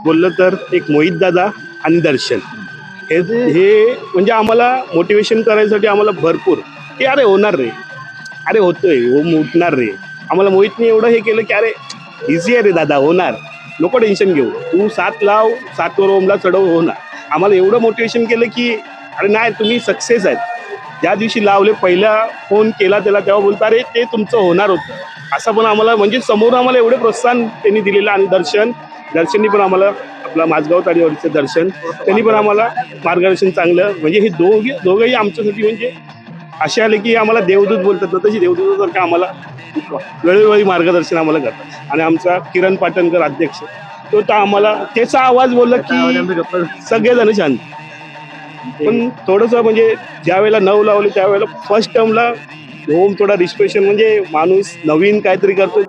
बोललं तर एक मोहित दादा आणि दर्शन हे म्हणजे आम्हाला मोटिवेशन करायसाठी आम्हाला भरपूर की अरे होणार रे, अरे होतोय, उठणार रे. आम्हाला मोहितने एवढं हे केलं की अरे इझी आहे रे दादा, होणार, नको टेन्शन घेऊ, तू 7 लाव, 7वर ओमला चढव, होणार. आम्हाला एवढं मोटिवेशन केलं की अरे नाही, तुम्ही सक्सेस आहेत. ज्या दिवशी लावले, पहिला फोन केला त्याला तेव्हा बोलता अरे ते तुमचं होणार होतं. असं पण आम्हाला म्हणजे समोर आम्हाला एवढे प्रोत्साहन त्यांनी दिलेलं. आणि दर्शननी पण आम्हाला, आपला माझगाव ताडीवाडीचं दर्शन, त्यांनी पण आम्हाला मार्गदर्शन चांगलं, म्हणजे हे दोघंही आमच्यासाठी म्हणजे असे आले की आम्हाला देवदूत बोलतात ना, तशी देवदूतासारखं आम्हाला वेळोवेळी मार्गदर्शन आम्हाला करतात. आणि आमचा किरण पाटणकर अध्यक्ष, तो तर आम्हाला त्याचा आवाज बोलला की सगळेजण शांत. पण थोडंसं म्हणजे ज्या वेळेला 9 लावले त्यावेळेला फर्स्ट टर्मला ओम थोडा रिस्पेशन, म्हणजे माणूस नवीन काहीतरी करतो.